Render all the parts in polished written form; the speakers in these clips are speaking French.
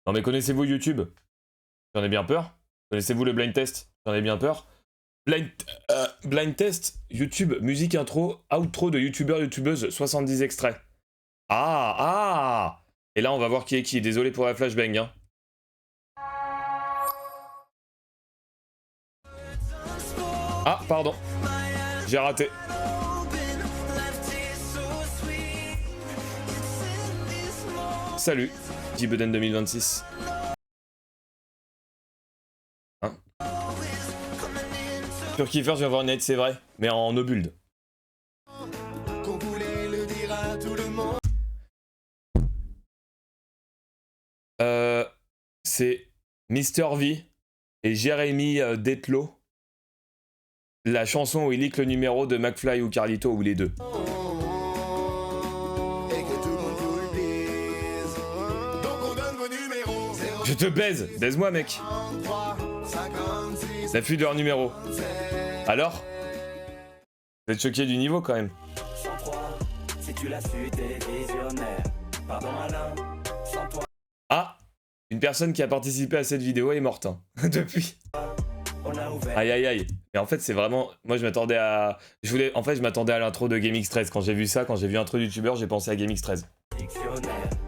Non mais connaissez-vous YouTube? J'en ai bien peur. Connaissez-vous le blind test? J'en ai bien peur. Blind test, YouTube, musique intro, outro de youtubeur, youtubeuse, 70 extraits. Ah. Et là, on va voir qui est qui. Désolé pour la flashbang, hein. Ah, pardon. J'ai raté. Salut, Jibeden 2026. Hein? Sur Kiefer, je viens voir une aide, c'est vrai, mais en no build. C'est Mr V et Jérémy Detlo. La chanson où il leak le numéro de McFly ou Carlito ou les deux. Je te baise, baise-moi mec. La fuite de leur numéro. Alors? Vous êtes choqué du niveau quand même. Ah, une personne qui a participé à cette vidéo est morte hein, depuis. Aïe aïe aïe. Mais en fait c'est vraiment... Moi je m'attendais à... En fait je m'attendais à l'intro de GameX13. Quand j'ai vu ça, quand j'ai vu intro de youtubeur, j'ai pensé à GameX13.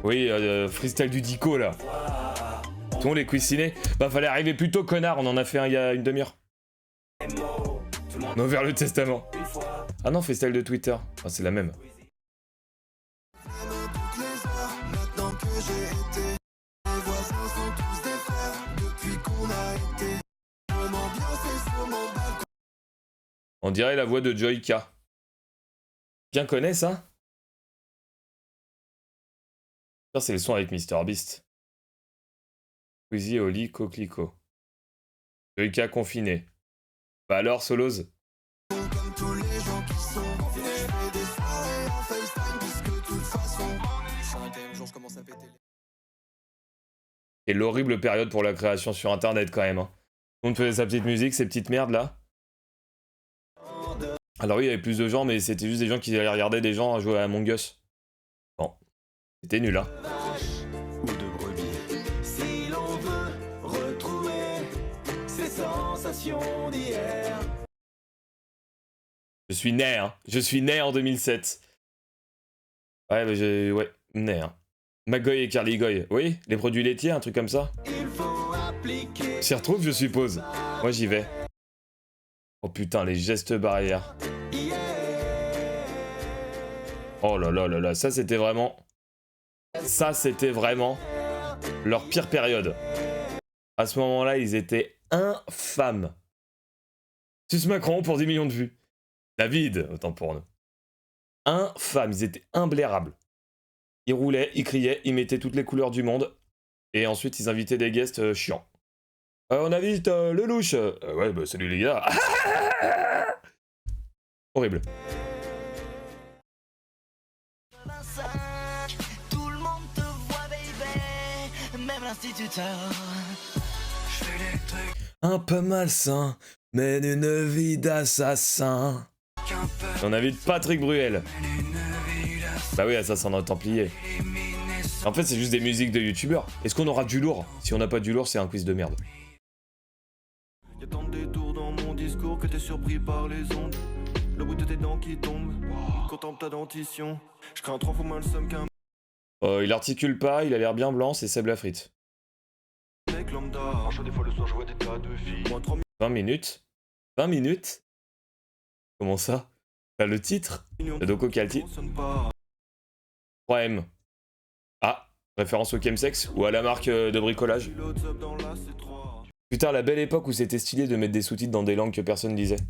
Oui, freestyle du Dico là. Ton les cuisinés. Bah fallait arriver plus tôt connard, on en a fait un il y a une demi-heure. Non vers le testament. Ah non, freestyle de Twitter. Ah, c'est la même. On dirait la voix de Joyka. Bien connaît ça? C'est le son avec MrBeast. Squeezie, Oli, Coquelicot. Joyka confiné. Bah alors, Solos? Et l'horrible période pour la création sur internet quand même. Hein. Tout le monde faisait sa petite musique, ces petites merdes là. Alors oui, il y avait plus de gens, mais c'était juste des gens qui regardaient des gens jouer à Among Us. Bon, c'était nul hein. Je suis né, hein. Je suis né en 2007. Ouais, bah j'ai... Ouais, né, hein. McGoy et Carly Goy. Oui, les produits laitiers, un truc comme ça. S'y retrouve, je suppose. Moi, j'y vais. Oh putain, les gestes barrières. Oh là là là là, ça c'était vraiment... Ça c'était vraiment leur pire période. À ce moment-là, ils étaient infâmes. Sus Macron pour 10 millions de vues. David, autant pour nous. Infâmes, ils étaient imblairables. Ils roulaient, ils criaient, ils mettaient toutes les couleurs du monde. Et ensuite, ils invitaient des guests chiants. On invite le louche. Ouais, bah salut les gars. Horrible. Tout le monde te voit, baby. Même l'instituteur. Un peu malsain, mène une vie d'assassin. On invite Patrick Bruel. Bah oui, assassin d'un templier. En fait, c'est juste des musiques de youtubeurs. Est-ce qu'on aura du lourd? Si on n'a pas du lourd, c'est un quiz de merde. Y'a tant de détours dans mon discours que t'es surpris par les ondes. Le bout de tes dents qui tombe. Contemple ta dentition. Je crains 3 fois moins le somme qu'un Il articule pas, il a l'air bien blanc, c'est Seb Lafrite. mec lambda. Franchement, des fois le soir, je vois des tas de filles. Moins 3 20 minutes 20 minutes? Comment ça? T'as le titre? millions De Doko Calti? 3M. Ah, référence au chemsex ou à la marque de bricolage. Putain, la belle époque où c'était stylé de mettre des sous-titres dans des langues que personne lisait.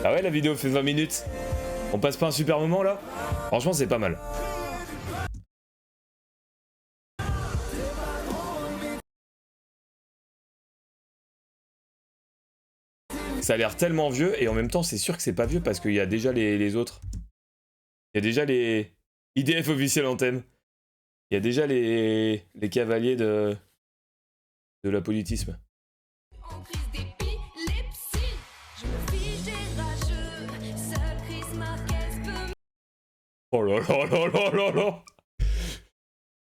Ah ouais, la vidéo fait 20 minutes. On passe pas un super moment là? Franchement, c'est pas mal. Ça a l'air tellement vieux et en même temps, c'est sûr que c'est pas vieux parce qu'il y a déjà les autres. Il y a déjà les IDF officiel antenne. Il y a déjà les cavaliers de l'apolitisme. Oh là là là là là là.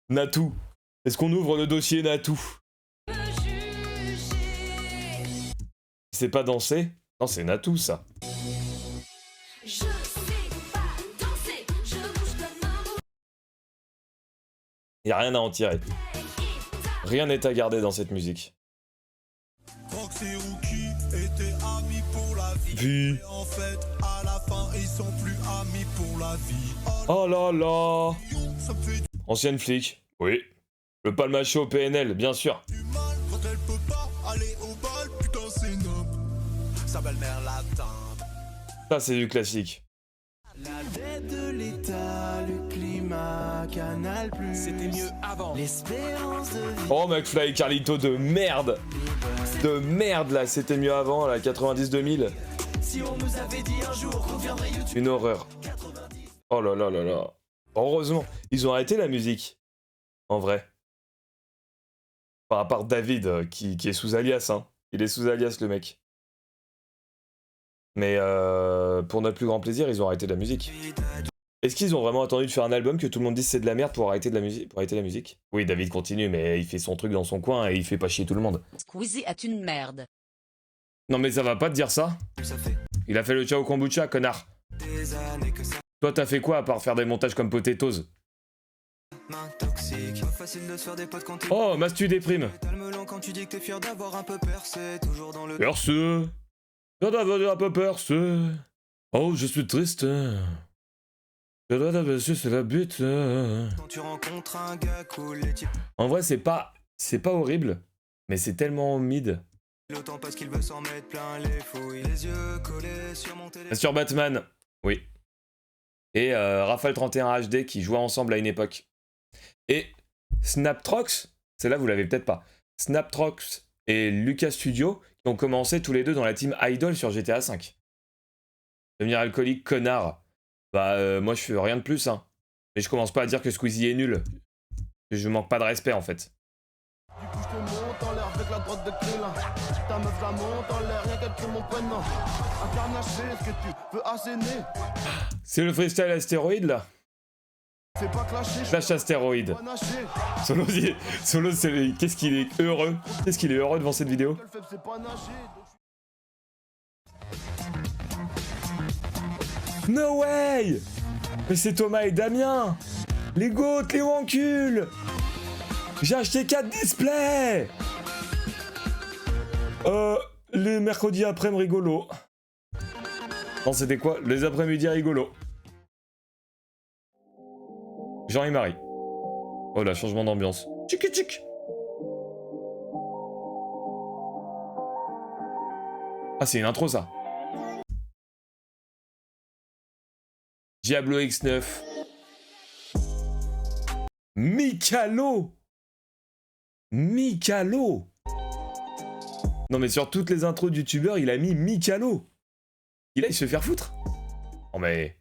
Natou. Est-ce qu'on ouvre le dossier Natou? C'est pas danser? Non, c'est Natou, ça. Y a rien à en tirer. Rien n'est à garder dans cette musique. Fox et Rookie étaient amis pour la vie. Vie. Et en fait, à la fin, ils sont plus amis pour la vie. Oh là là. Ça me fait Ancienne flic. Oui. Le palmacho au PNL, bien sûr. du mal quand elle peut pas aller au bal. Putain, c'est noble. Sa belle-mère l'attend. Ça, c'est du classique. La dette de l'État, le climat, Canal+. C'était mieux avant. L'espérance de vie. Oh, McFly et Carlito de merde. De merde, là. C'était mieux avant, là, 90-2000. Si on nous avait dit un jour qu'on viendrait YouTube. Une horreur. Oh là là là là. Heureusement, ils ont arrêté la musique. En vrai. Enfin, à part David, qui est sous alias, hein. Il est sous alias, le mec. Mais pour notre plus grand plaisir, ils ont arrêté la musique. Est-ce qu'ils ont vraiment attendu de faire un album que tout le monde dise c'est de la merde pour arrêter la musique? Oui, David continue, mais il fait son truc dans son coin et il fait pas chier tout le monde. Squeezie est une merde. Non mais ça va pas te dire ça? Il a fait le ciao kombucha, connard. Des années que ça Toi, t'as fait quoi à part faire des montages comme Potatoes? main toxique. Pas facile de se faire des potes quand t'es. Oh, Mastu déprime. T'as le melon quand tu dis que t'es fier d'avoir un peu percé. Toujours dans le. Perceux. Je dois avoir un peu perceux. Oh, je suis triste. Je dois avoir c'est la butte. Quand tu rencontres un gars cool, les types. En vrai, c'est pas horrible, mais c'est tellement mid. L'autant parce qu'il veut s'en mettre plein les fouilles. Les yeux collés sur mon téléphone. Sur Batman, oui. Et Rafale 31 HD qui jouaient ensemble à une époque. Et Snaptrox, celle-là vous l'avez peut-être pas. Snaptrox et Lucas Studio qui ont commencé tous les deux dans la team Idol sur GTA V. Devenir alcoolique, connard. Bah moi je fais rien de plus hein. Mais je commence pas à dire que Squeezie est nul. Je manque pas de respect en fait. Du coup je te monte en l'air avec la droite de Krillin. Ta meuf la monte en l'air, rien qu'elle crie mon prénom. Un carnaché, est-ce que tu veux asséner? C'est le freestyle astéroïde là. Fais pas clasher, Flash astéroïde. pas nager. Solo c'est... Qu'est-ce qu'il est heureux. Qu'est-ce qu'il est heureux devant cette vidéo. Le faible c'est pas nager. No way. Mais c'est Thomas et Damien. Les goats, les wankuls. J'ai acheté 4 displays. Les mercredis après-midi rigolo. Non, c'était quoi? Les après-midi rigolo. Jean et Marie. Oh là, changement d'ambiance. Tchik tchik. Ah, c'est une intro ça. Diablo X9. Mikalo. Mikalo. Non mais sur toutes les intros de youtubeurs, il a mis Mikalo. Il aille se faire foutre. Oh mais...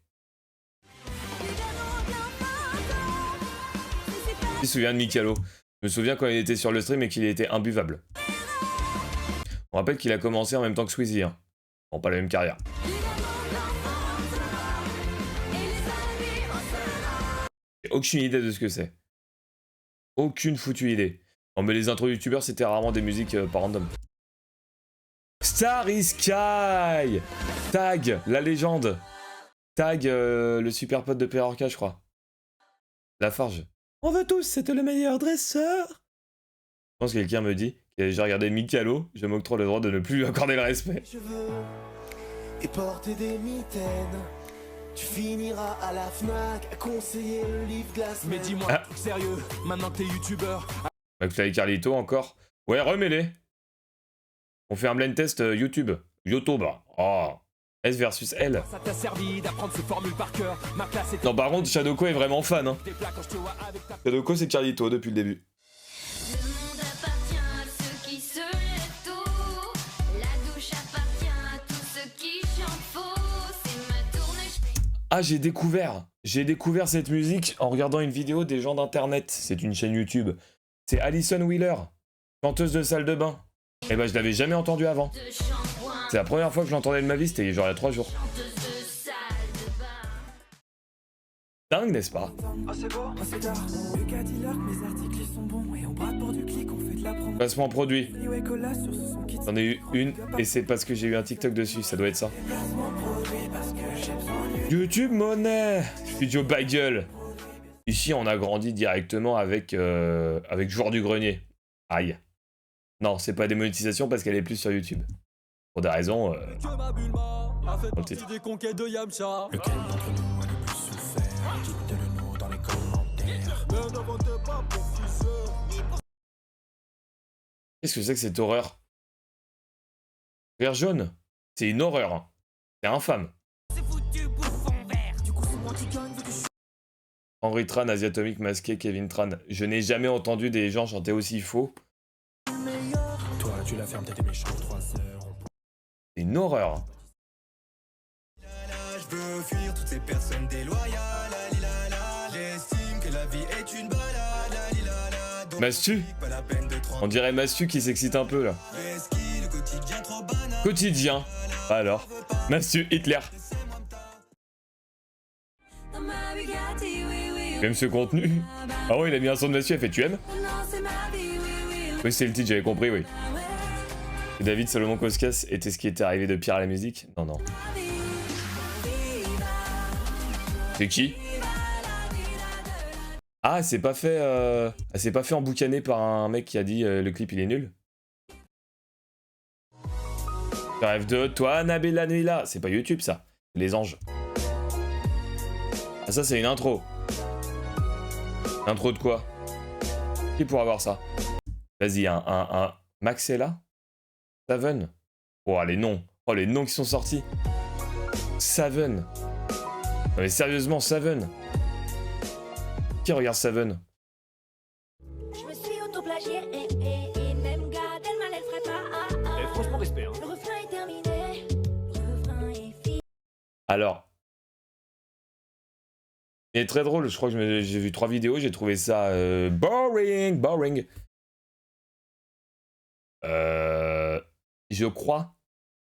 Je me souviens de Mikalo. Je me souviens quand il était sur le stream et qu'il était imbuvable. On rappelle qu'il a commencé en même temps que Squeezie. Hein. Bon, pas la même carrière. J'ai aucune idée de ce que c'est. Aucune foutue idée. Non mais les intros youtubeurs c'était rarement des musiques pas random. Starry Sky. Tag, la légende. Tag, le super pote de PRK je crois. La Farge. On veut tous, c'était le meilleur dresseur. Je pense que quelqu'un me dit qu'il a déjà regardé Mikalo, je m'octroie le droit de ne plus lui accorder le respect. Cheveux et porter des mitaines. Tu finiras à la Fnac à conseiller le livre de la semaine. Mais dis-moi, Ah. sérieux, maintenant que t'es youtubeur, McFly et Carlito encore. Ouais, remets-les. On fait un blind test YouTube. YouTube. Oh. S versus L. ça t'a servi d'apprendre ces formules par cœur. Ma classe était Non, par contre, Shadoko est vraiment fan. Hein. des plats quand je te vois avec ta Shadoko, c'est Carlito depuis le début. Le monde appartient à ceux qui se lèvent tôt. La douche appartient à tous ceux qui chantent faux. C'est ma tournée, Ah, j'ai découvert cette musique en regardant une vidéo des gens d'internet. C'est une chaîne YouTube. C'est Alison Wheeler, chanteuse de salle de bain. Et bah, je l'avais jamais entendue avant. de shampoing, C'est la première fois que je l'entendais de ma vie, c'était genre il y a 3 jours. chanteuse Dingue, n'est-ce pas? Placement produit. J'en ai eu une et c'est parce que j'ai eu un TikTok dessus, ça doit être ça. YouTube monnaie. Studio Bagel. Ici, on a grandi directement avec Joueur du Grenier. Aïe. Non, c'est pas des monétisations parce qu'elle est plus sur YouTube. Pour des raisons... on le titre. Lequel d'entre nous a le plus souffert? Dites-le nous dans les commentaires. Qu'est-ce que c'est que cette horreur? Vert jaune. C'est une horreur. Hein. C'est infâme. Henry Tran, Asiatomique, masqué, Kevin Tran. Je n'ai jamais entendu des gens chanter aussi faux. Toi, tu la fermes, t'es méchant 3 heures. C'est une horreur. Hein. Je veux fuir toutes ces personnes déloyales. J'estime que la vie est une balade. Donc, Mastu. pas la peine de On dirait Mastu qui s'excite un peu là. le quotidien trop banal. Quotidien. Alors. Mastu, Hitler. J'aime ce contenu. Ah ouais, il a mis un son de Mastu, elle fait tu aimes? Oui, c'est le titre, j'avais compris, oui. Et David Salomon Koskas était ce qui était arrivé de pire à la musique? Non, non. C'est qui? Ah, c'est pas fait. C'est pas fait emboucaner par un mec qui a dit le clip il est nul. Je rêve de toi, Nabila Nuila. C'est pas YouTube ça. C'est les anges. Ah, ça c'est une intro. Intro de quoi? Qui pourra voir ça? Vas-y, un Max est là? Saven. Oh, les noms. Oh, les noms qui sont sortis. Saven. Non mais sérieusement, Saven. Qui regarde Saven? Je me suis autoplagié et même Gad Elmaleh le ferait pas. Eh, franchement, respect. Hein. Le refrain est terminé, le refrain est fini. Alors. Il est très drôle, je crois que j'ai vu 3 vidéos, j'ai trouvé ça boring. Je crois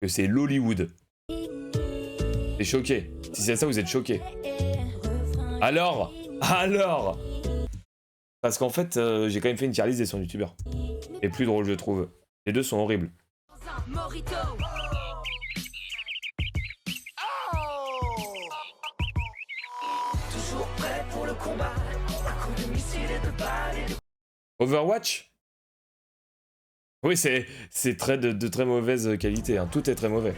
que c'est l'Hollywood. T'es choqué. Si c'est ça, vous êtes choqué. Alors. Parce qu'en fait, j'ai quand même fait une tier list des sons youtubeurs. Et plus drôle, je trouve. Les deux sont horribles. Morito. Toujours prêt pour le combat. Un coup de missile et de balles. Overwatch? Oui, c'est de très mauvaise qualité. Hein. Tout est très mauvais.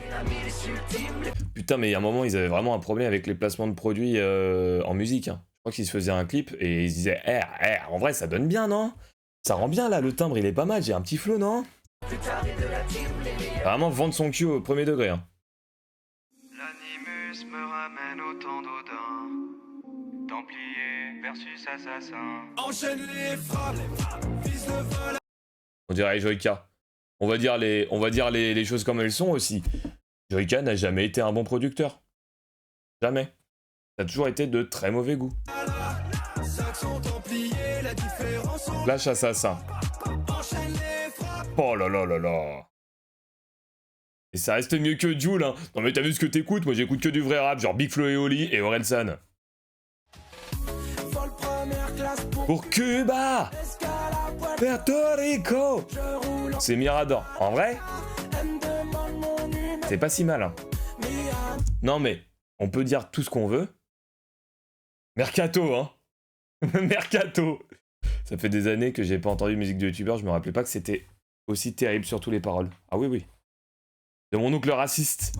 Putain, mais il y a un moment, ils avaient vraiment un problème avec les placements de produits en musique. Hein. Je crois qu'ils se faisaient un clip et ils se disaient en vrai, ça donne bien, non? Ça rend bien, là, le timbre, il est pas mal. J'ai un petit flow, non? Vraiment vendre son cul au premier degré. Hein. L'animus me ramène au temps d'Odin. Templier versus assassin. Enchaîne les frappes, vise le vol. On dirait Joyka. On va dire les choses comme elles sont aussi. Joyka n'a jamais été un bon producteur. Jamais. Ça a toujours été de très mauvais goût. Flash Assassin. Oh là là là là. Et ça reste mieux que Jul, hein. Non mais t'as vu ce que t'écoutes? Moi j'écoute que du vrai rap, genre Big Flo et Oli et Orelsan. Pour Cuba, Puerto Rico. C'est Mirador. En vrai, c'est pas si mal. Hein. Non mais, on peut dire tout ce qu'on veut. Mercato, hein. Mercato. Ça fait des années que j'ai pas entendu musique de youtubeur, je me rappelais pas que c'était aussi terrible sur toutes les paroles. Ah oui, oui. De mon oncle raciste.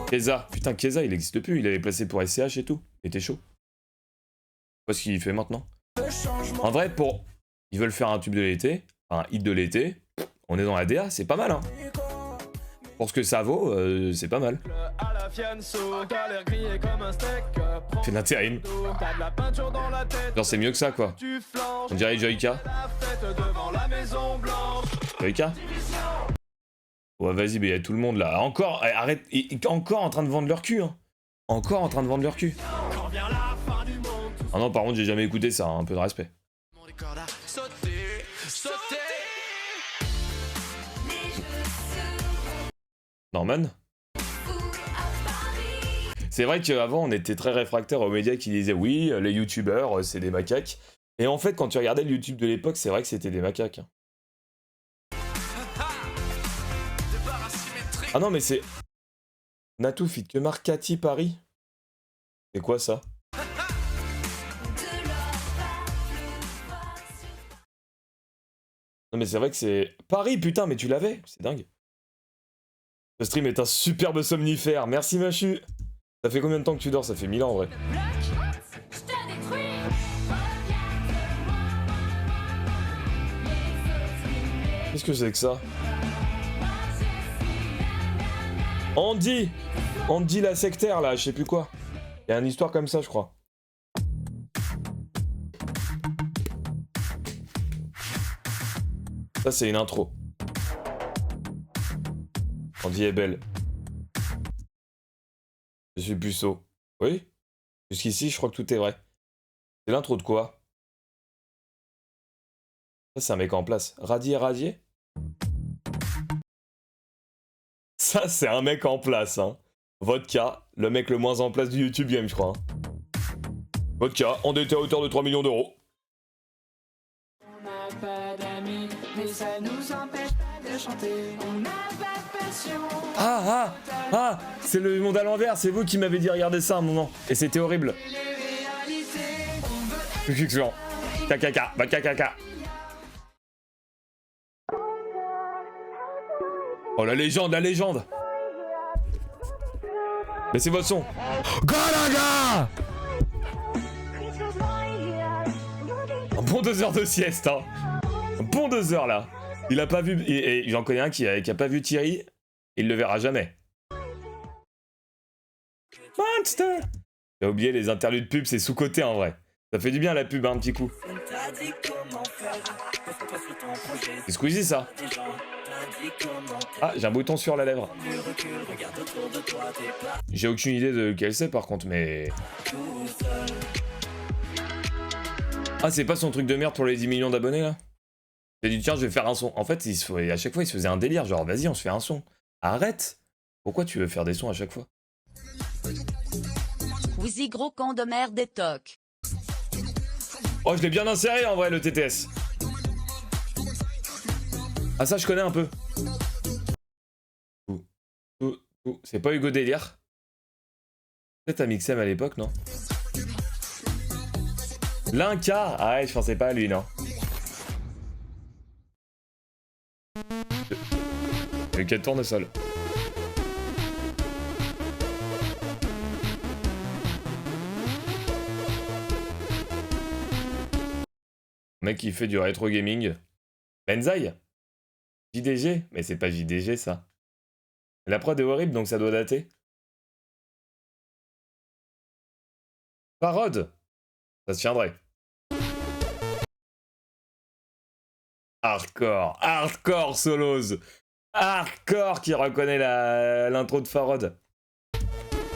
Keza. Putain, Keza, il existe plus. Il avait placé pour SCH et tout. Il était chaud. Je sais pas ce qu'il fait maintenant. En vrai, ils veulent faire un tube de l'été, un hit de l'été. On est dans la DA, c'est pas mal, hein. Pour ce que ça vaut, c'est pas mal. Fait d'intérim. Genre, c'est mieux que ça, quoi. On dirait Joyka. Joyka? Ouais, vas-y, mais il y a tout le monde là. Encore, arrête, encore en train de vendre leur cul, hein. Encore en train de vendre leur cul. Ah non, par contre, j'ai jamais écouté ça, hein, un peu de respect. Norman? C'est vrai qu'avant, on était très réfractaires aux médias qui disaient oui, les youtubeurs, c'est des macaques. Et en fait, quand tu regardais le YouTube de l'époque, c'est vrai que c'était des macaques. Hein. Ah non, mais c'est... Natou fit que Marc Cathy Paris. C'est quoi ça? Non mais c'est vrai que c'est... Paris, putain, mais tu l'avais. C'est dingue. Le stream est un superbe somnifère. Merci Machu. Ça fait combien de temps que tu dors? Ça fait 1000 ans en vrai. Qu'est-ce que c'est que ça? Andy la sectaire là, je sais plus quoi. Il y a une histoire comme ça je crois. Ça c'est une intro. Andy est belle. Je suis puceau. Oui? Jusqu'ici je crois que tout est vrai. C'est l'intro de quoi? Ça c'est un mec en place. Radier? Ça, c'est un mec en place, hein. Vodka, le mec le moins en place du YouTube Game, je crois. Hein. Vodka, endetté à hauteur de 3 millions d'euros. On n'a pas d'amis, mais ça nous empêche pas de chanter. On n'a pas de passion. Ah, c'est le monde à l'envers, c'est vous qui m'avez dit regarder ça à un moment. Et c'était horrible. Fiction. Caca, bah caca. Oh la légende. Laissez votre son. Galaga. Un bon 2 heures de sieste, hein. Un bon 2 heures là. Il a pas vu. Et j'en connais un qui a pas vu Thierry. Il le verra jamais. Monster. J'ai oublié les interludes pub, c'est sous-côté en vrai. Ça fait du bien la pub, hein, un petit coup. C'est Squeezie ça. Ah, j'ai un bouton sur la lèvre. J'ai aucune idée de quel c'est par contre, mais... Ah, c'est pas son truc de merde pour les 10 millions d'abonnés là? J'ai dit tiens, je vais faire un son. En fait, à chaque fois, il se faisait un délire, genre vas-y, on se fait un son. Arrête! Pourquoi tu veux faire des sons à chaque fois? Squeezie gros con de merde des tocs. Oh, je l'ai bien inséré en vrai, le TTS. Ah, ça, je connais un peu. C'est pas Hugo Délire. Peut-être à Mixem à l'époque, non? L'Inca. Ah ouais, je pensais pas à lui, non. Le quel tournesol. Mec qui fait du rétro gaming. Benzaï. JDG? Mais c'est pas JDG ça. La prod est horrible donc ça doit dater. Parode. Ça se tiendrait. Hardcore solos. Hardcore qui reconnaît l'intro de Farod.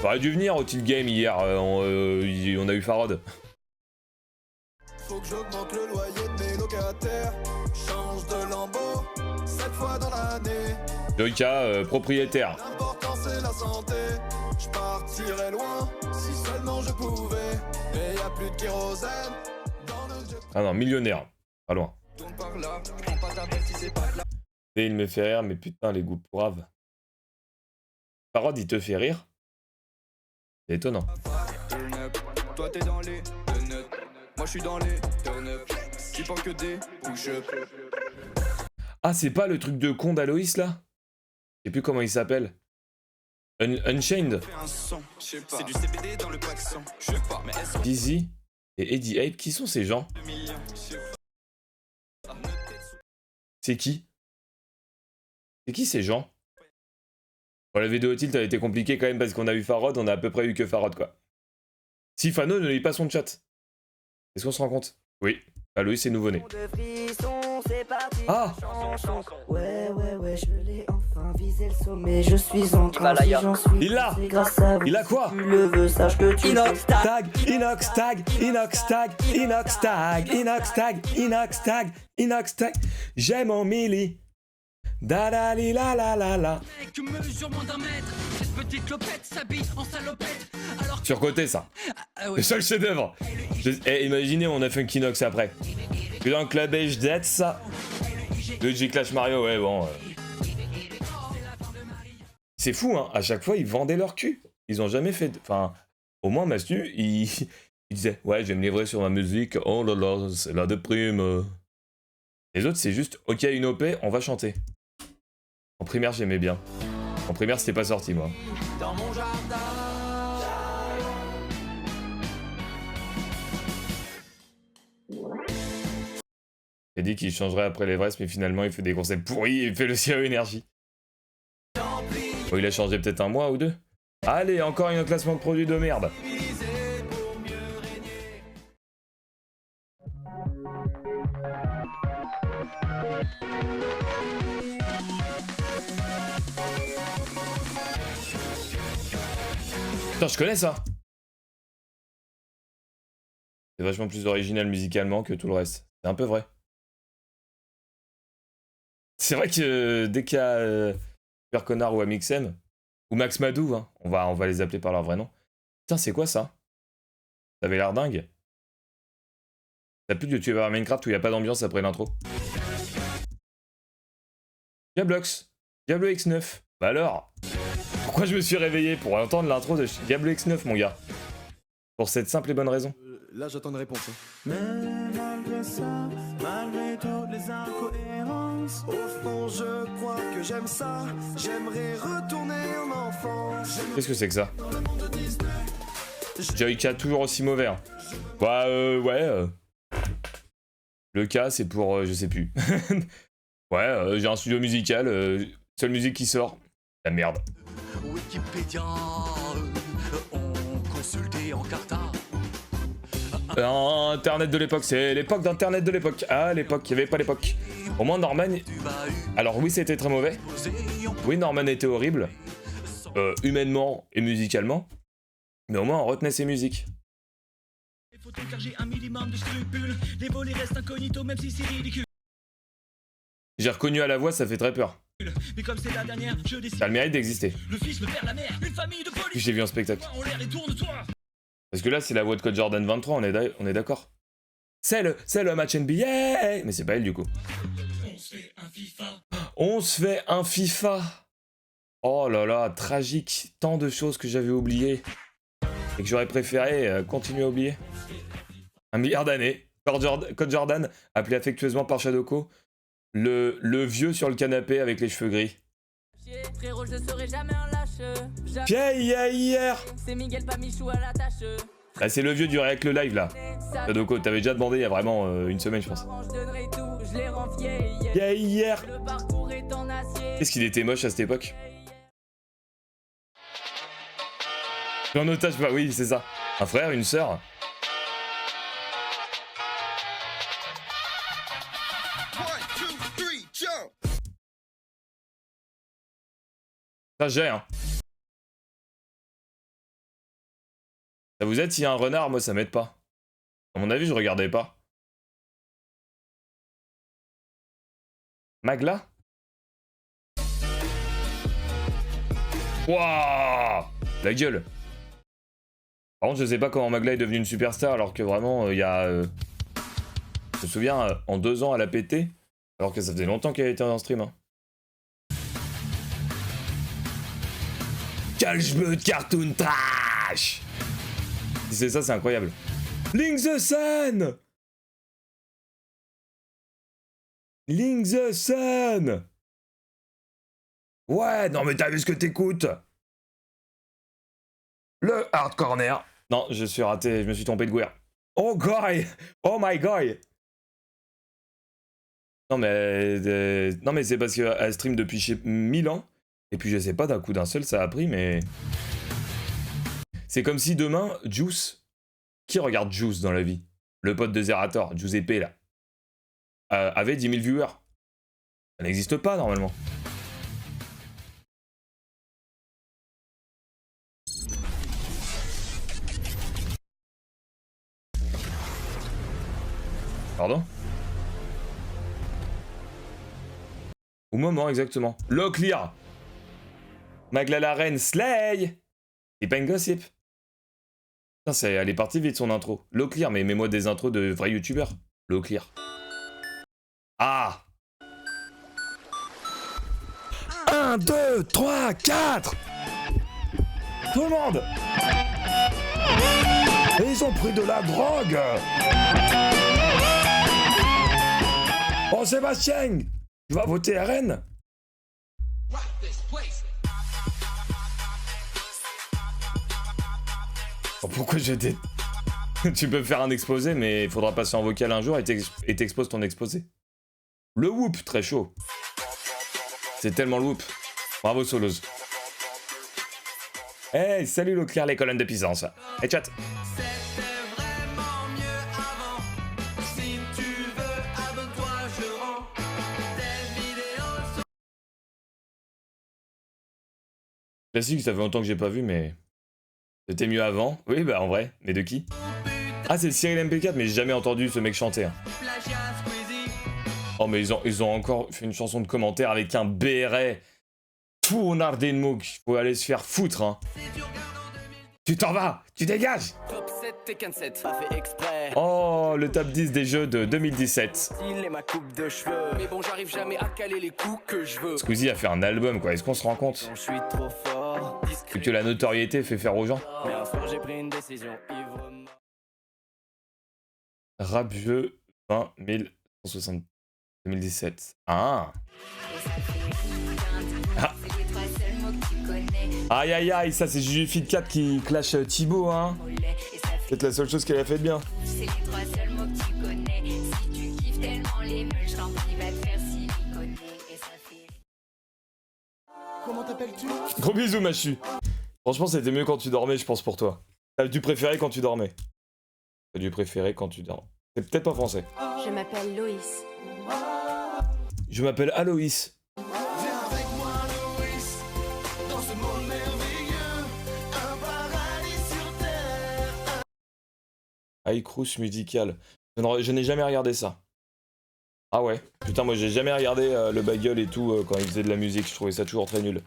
Aurait dû venir au Tilt Game hier, on a eu Farod. Faut que j'augmente le loyer de mes locataires. Change de lambeau, 7 fois dans l'année. Joyka, propriétaire. L'important c'est la santé. Je partirais loin, si seulement je pouvais. Et y a plus de kérosène dans le jet. Ah non, millionnaire. Pas loin. Tourne par là, je prends pas ta belle si c'est pas de la. Et il me fait rire, mais putain, les goûts pourraves. Farod, il te fait rire? C'est étonnant. Turn up, toi t'es dans les donuts. Moi je suis dans les turn up. Tu penses que des push-up. Ah, c'est pas le truc de con d'Aloïs là? Je sais plus comment il s'appelle. Unchained. C'est du CBD dans le paxon. Je sais pas, mais est-ce Dizzy et Eddie Ape, qui sont ces gens? C'est qui? C'est qui ces gens? Bon, la vidéo tilt a été compliquée quand même parce qu'on a eu Farod, on a à peu près eu que Farod quoi. Si Fano ne lit pas son chat. Est-ce qu'on se rend compte? Oui. Aloïs c'est nouveau-né. Ah! Ouais, je l'ai enfin visé le sommet, je suis en train si j'en suis. Il l'a! Grâce à vous, Il a quoi? si tu le veux, sache que tu Inox tag, Inox tag, Inox tag, Inox tag, Inox tag, Inox tag, Inox tag. J'ai mon milli Da la li la la la la. Que mesure moins d'un mètre, cette petite clopette s'habille en salopette. Alors Surcoté ça. Le seul chef-d'œuvre. Et imaginez, on a Funky Nox après. Et dans le Club H ça. Le G-Clash Mario, ouais, bon. C'est fou, hein. À chaque fois, ils vendaient leur cul. Ils ont jamais fait. Enfin, au moins, Mastu, il disait ouais, je vais me livrer sur ma musique. Oh là là, c'est la déprime. Les autres, c'est juste ok, une OP, on va chanter. En primaire, j'aimais bien. En primaire, c'était pas sorti, moi. dans mon jardin. Il a dit qu'il changerait après l'Everest, mais finalement, il fait des concepts pourris et il fait le CAE énergie. Oh, il a changé peut-être un mois ou deux. Allez, encore un classement de produits de merde. Putain, je connais ça. C'est vachement plus original musicalement que tout le reste. C'est un peu vrai. C'est vrai que dès qu'il y a Super Connard ou Amixem, ou Max Madou, hein, on va les appeler par leur vrai nom. Putain, c'est quoi ça? Ça avait l'air dingue. T'as plus de YouTuber à Minecraft où il n'y a pas d'ambiance après l'intro. Diablox. Diablo X9. Bah alors? Pourquoi je me suis réveillé pour entendre l'intro de Diablo X9, mon gars? Pour cette simple et bonne raison. Là, j'attends une réponse. Mais malgré ça, malgré toutes les incohérences, Au fond, je crois que j'aime ça. J'aimerais retourner en enfance. Qu'est-ce que c'est que ça? Joyka toujours aussi mauvais. Hein. Bah ouais. Le cas c'est pour je sais plus. Ouais, j'ai un studio musical, seule musique qui sort. La merde. Wikipédia, on consultait en carta. Internet de l'époque, c'est l'époque d'internet de l'époque. Ah l'époque, il n'y avait pas l'époque. Au moins Norman. Alors oui c'était très mauvais. Oui Norman était horrible. Humainement et musicalement. Mais au moins on retenait ses musiques. Car j'ai un minimum de scrupules. Les volets restent incognito même si c'est ridicule. J'ai reconnu à la voix, ça fait très peur. Mais comme c'est la dernière, je décide. Ça a le mérite d'exister. Le fils, le père, la mère, une famille de Puis police. j'ai vu en spectacle. On l'air et tourne-toi. Parce que là c'est la voix de Code Jordan 23, on est d'accord. C'est le match NBA. Mais c'est pas elle du coup. On se fait un FIFA. On se fait un FIFA. Oh là là, tragique. Tant de choses que j'avais oubliées. Et que j'aurais préféré continuer à oublier. 1 milliard d'années. Code Jordan, appelé affectueusement par Shadoko, le vieux sur le canapé avec les cheveux gris. Frérot, je serai jamais un lâche. Hier. C'est Miguel Pamichou à la tâche. Ah, c'est le vieux du React le live là. Shadoko, t'avais déjà demandé il y a vraiment une semaine je pense. Je donnerai tout, je les rends fiers. Hier. Le parcours est en acier. Qu'est-ce qu'il était moche à cette époque? En otage, bah oui, c'est ça. Un frère, une sœur. Ça j'ai, hein. Ça vous aide s'il y a un renard? Moi, ça m'aide pas. À mon avis, je regardais pas. Magla? Wouah! La gueule. Par contre, je sais pas comment Magla est devenue une superstar alors que vraiment, il y a... Je me souviens, en 2 ans, elle a pété. Alors que ça faisait longtemps qu'elle était en stream. Hein. Quel jeu de cartoon trash! Si c'est ça, c'est incroyable. Link the Sun! Link the Sun! Ouais, non mais t'as vu ce que t'écoutes? Le Hard Corner. Non, je suis raté, je me suis trompé de guerre. Oh guy! Oh my guy! Non mais c'est parce qu'elle stream depuis 1000 ans. Et puis je sais pas, d'un coup d'un seul ça a pris, mais... C'est comme si demain, Juice... Qui regarde Juice dans la vie? Le pote de Zerator, Giuseppe là. Avait 10 000 viewers. Ça n'existe pas normalement. Pardon? Au moment, exactement. Locklear. Magla la reine, Slay. Et pas une gossip. Putain, elle est partie vite son intro. Locklear, mais mets-moi des intros de vrais youtubeurs. Locklear. Ah. 1, 2, 3, 4. Tout le monde. Et ils ont pris de la drogue. Oh Sébastien, tu vas voter RN? Oh, pourquoi je t'ai... Tu peux faire un exposé, mais il faudra passer en vocal un jour et t'exposes ton exposé. Le whoop, très chaud. C'est tellement le whoop. Bravo Solos. Hey, salut Leclerc, les colonnes de puissance. Hey chat. Classique, ça fait longtemps que j'ai pas vu, mais... C'était mieux avant. Oui, bah en vrai. Mais de qui? Ah, c'est Cyril MP4, mais j'ai jamais entendu ce mec chanter. Hein. Oh, mais ils ont encore fait une chanson de commentaire avec un béret. Tournard des mots, il faut aller se faire foutre, hein. Tu t'en vas, tu dégages. Top 7 Tekken 7, pas fait exprès. Oh, le top 10 des jeux de 2017. Il est ma coupe de cheveux. Mais bon, j'arrive jamais à caler les coups que je veux. Squeezie a fait un album, quoi. Est-ce qu'on se rend compte? Je suis trop fort. Et que la notoriété fait faire aux gens. Mais un soir, j'ai pris une décision ivre. Rap jeu 20 160 2017. Ah. Ah. Aïe aïe aïe, ça c'est Juju Fit 4 qui clash Thibaut, hein. C'est peut-être la seule chose qu'elle a fait de bien. C'est les trois seuls mots que tu connais. Si tu kiffes tellement les meules, je t'en prie, va te faire siliconer. Et ça fait... Comment t'appelles-tu? Gros bisous, Machu. Franchement, c'était mieux quand tu dormais, je pense, pour toi. T'as dû préférer quand tu dormais. T'as dû préférer quand tu dormais. C'est peut-être pas français. Je m'appelle Loïs. Je m'appelle Aloïs. Viens avec moi, Loïs, dans ce monde merveilleux, un paradis sur terre. iCruise musical. Je n'ai jamais regardé ça. Ah ouais. Putain, moi j'ai jamais regardé le bagel et tout quand il faisait de la musique. Je trouvais ça toujours très nul.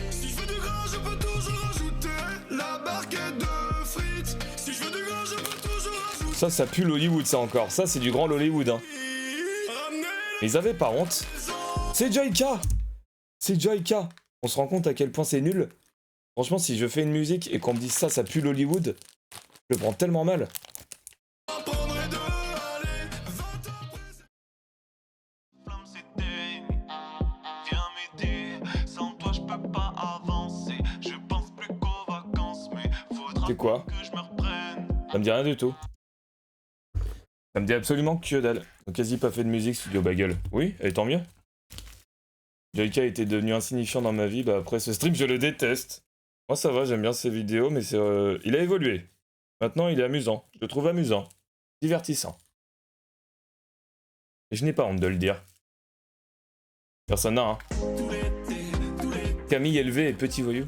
Si je veux du gras, je peux toujours rajouter la barquette de frites. Si je veux du gras, je peux toujours rajouter. Ça pue l'Hollywood, ça encore. Ça, c'est du grand Hollywood, hein. Ils avaient pas honte. C'est Joyka. C'est Joyka. On se rend compte à quel point c'est nul. Franchement, si je fais une musique et qu'on me dit ça pue l'Hollywood, je le prends tellement mal. C'est quoi? Ça me dit rien du tout. Ça me dit absolument que dalle. Donc quasi pas fait de musique, Studio Bagel. Oui, et tant mieux. Joyka était devenu insignifiant dans ma vie, bah après ce stream je le déteste. Moi ça va, j'aime bien ses vidéos, mais c'est il a évolué. Maintenant il est amusant, je le trouve amusant, divertissant. Et je n'ai pas honte de le dire. Personne n'a, hein. Camille Élevé et Petit Voyou.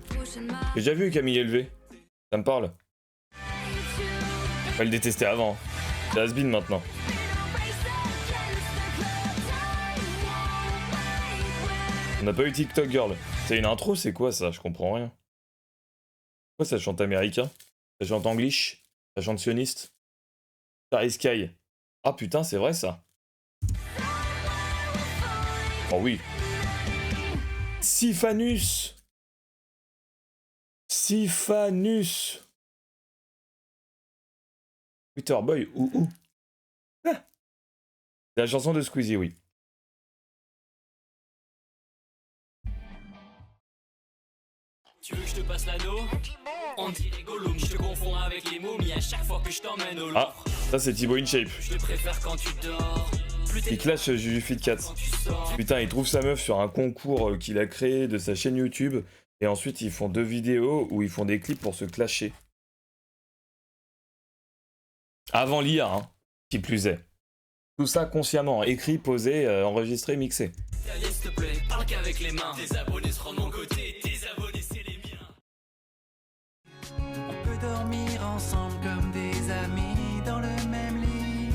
J'ai déjà vu Camille Élevé. Ça me parle. Je le détester avant. C'est has-been maintenant. On n'a pas eu TikTok Girl. C'est une intro, c'est quoi ça? Je comprends rien. Pourquoi ça chante américain? Ça chante anglish? Ça chante sioniste? Starry Sky. Ah putain, c'est vrai ça. Oh oui. Siphanus. Siphanus. Twitter Boy ou ah. C'est la chanson de Squeezie, oui. Tu veux que je te passe l'anneau? On dirait Gollum, je te confonds avec les momies à chaque fois que je t'emmène au Ah, ça c'est Thibaut InShape. Je te préfère quand tu dors. Il clash Juju Fit 4. Putain, il trouve sa meuf sur un concours qu'il a créé de sa chaîne YouTube. Et ensuite, ils font 2 vidéos où ils font des clips pour se clasher. Avant l'IA, hein, qui plus est. Tout ça consciemment, écrit, posé, enregistré, mixé. S'il te plaît, parle qu'avec les mains. Tes abonnés seront de mon côté, tes abonnés c'est les miens. On peut dormir ensemble comme des amis dans le même lit.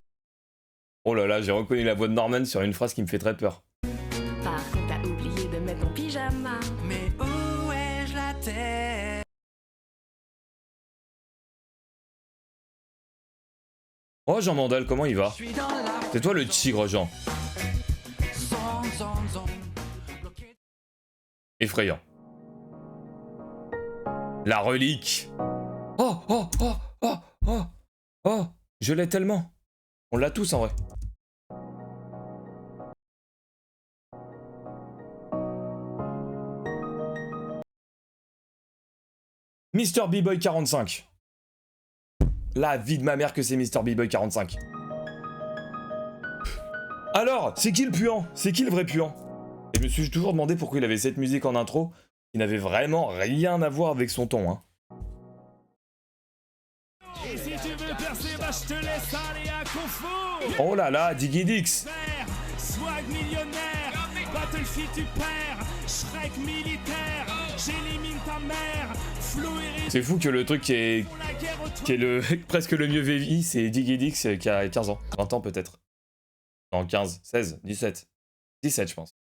Oh là là, j'ai reconnu la voix de Norman sur une phrase qui me fait très peur. Par contre, Oh, Jean Mandal, comment il va? C'est toi le tigre, Jean. Effrayant. La relique. Oh, oh, oh, oh, oh, oh. Je l'ai tellement. On l'a tous en vrai. Mr. B-Boy 45. La vie de ma mère que c'est Mr. B-Boy 45. Alors, c'est qui le puant? C'est qui le vrai puant? Et je me suis toujours demandé pourquoi il avait cette musique en intro, qui n'avait vraiment rien à voir avec son ton, hein. Et si tu veux percer, bah je te laisse aller à Kung Fu. Oh là là, Diggy Dix. Swag millionnaire, Battlefield tu perds, Shrek militaire, j'élimine ta mère, Flou et C'est fou que le truc qui est le presque le mieux vieilli, c'est Diggy Dix qui a 15 ans, 20 ans peut-être. Non, 15, 16, 17. 17 je pense.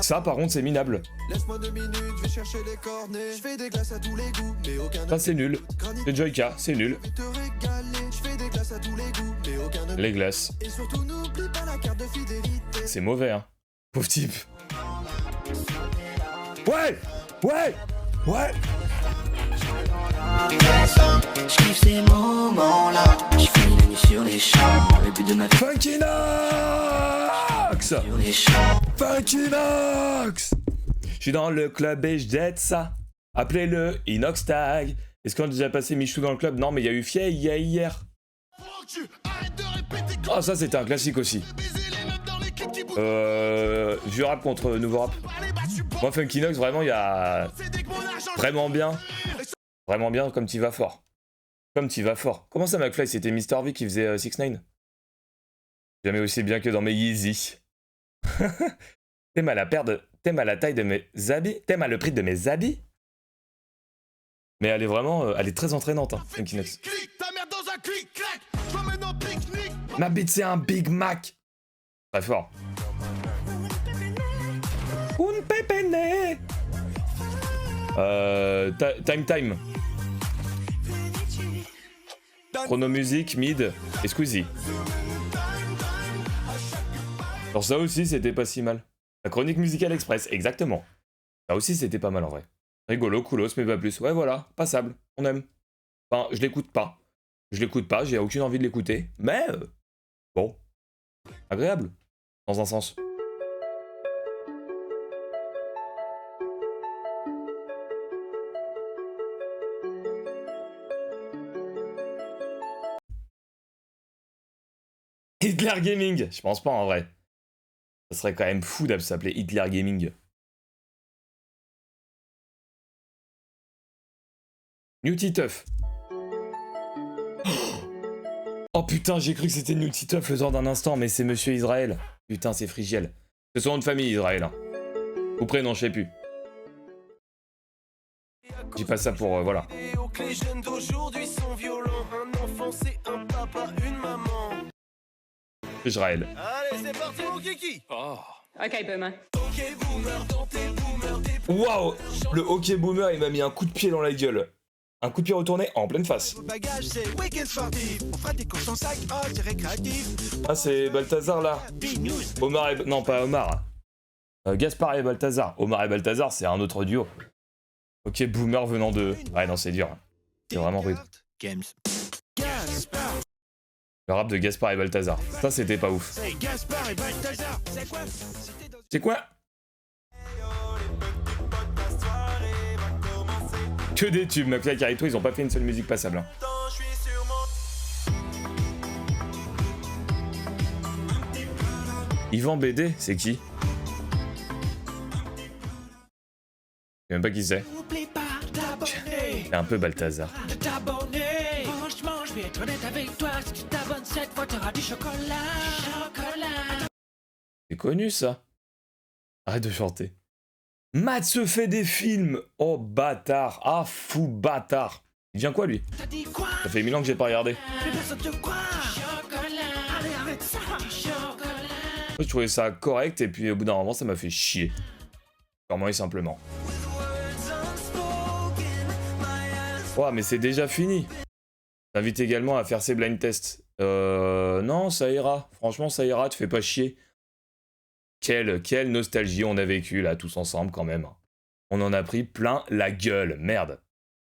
Ça par contre c'est minable. Laisse-moi 2 minutes, je vais chercher les cornets. Je fais des glaces à tous les goûts, mais aucun. Ça c'est nul. C'est Joyka, c'est nul. Les glaces. Et surtout n'oublie pas la carte de fidélité. C'est mauvais hein. Pauvre type. Ouais. Ouais. Ouais. Je kiffe ces moments-là. Je finis la nuit sur les champs. Le but de ma vie. Funky Nox. Sur les champs. Funky Nox. Je suis dans le club et je jette ça. Appelez-le Inox Tag. Est-ce qu'on a déjà passé Michou dans le club? Non, mais il y a eu Fier hier. Oh, ça c'était un classique aussi. Vieux rap contre nouveau rap. Moi, Funky Nox, vraiment, il y a. Vraiment bien. Vraiment bien, comme t'y vas fort. Comme t'y vas fort. Comment ça, McFly? C'était Mr. V qui faisait 6ix9ine? Jamais aussi bien que dans mes Yeezy. T'aimes à la paire de. T'aimes à la taille de mes habits? T'aimes à le prix de mes habits? Mais elle est vraiment. Elle est très entraînante, hein, Funky Nox. Ma bite, c'est un Big Mac. Très fort. Un pépéné. Time. Chronomusique, Mid et Squeezie. Alors ça aussi, c'était pas si mal. La chronique musicale express, exactement. Ça aussi, c'était pas mal en vrai. Rigolo, coolos, mais pas plus. Ouais, voilà, passable, on aime. Enfin, je l'écoute pas. J'ai aucune envie de l'écouter. Mais, bon, agréable, dans un sens. Hitler Gaming, je pense pas en vrai. Ça serait quand même fou de s'appeler Hitler Gaming. New Titeuf. Oh putain, j'ai cru que c'était New Titeuf le temps d'un instant, mais c'est Monsieur Israël. Putain, c'est Frigiel. C'est son nom de famille, Israël. Hein. Ou prénom, je sais plus. J'ai pas ça pour... voilà. Les jeunes d'aujourd'hui sont violents. Un enfant, c'est un papa, une maman. Israël. Allez, c'est parti, mon kiki. Oh. Ok, boomer. Ok, boomer, dans tes boomers, des Waouh, le hockey boomer, il m'a mis un coup de pied dans la gueule. Un coup de pied retourné en pleine face. bagages, c'est week-end sportif. On fera des courses en sac, oh, c'est récréatif. Ah, c'est Balthazar là. Omar et... Non, pas Omar. Gaspard et Balthazar. Omar et Balthazar, c'est un autre duo. Ok, boomer venant de... Ouais, non, c'est dur. C'est vraiment rude. Games. Le rap de Gaspard et Balthazar. Ça, c'était pas ouf. C'est Gaspard et Balthazar. C'est quoi? C'est quoi? Que des tubes. McFly et Carito, ils ont pas fait une seule musique passable. Hein. Yvan BD, c'est qui? Je sais même pas qui c'est. C'est un peu Balthazar. Franchement, je vais être honnête avec toi. Si tu t'abonnes cette fois, t'auras du chocolat. C'est connu ça. Arrête de chanter. Matt se fait des films. Oh bâtard. Ah fou bâtard. Il vient quoi lui? Ça fait 1000 ans que j'ai pas regardé. Je trouvais ça correct et puis au bout d'un moment ça m'a fait chier. Purement et simplement. Oh mais c'est déjà fini. T'invites également à faire ses blind tests. Non, ça ira. Franchement, ça ira, te fais pas chier. Quelle nostalgie on a vécu là, tous ensemble quand même. On en a pris plein la gueule, merde.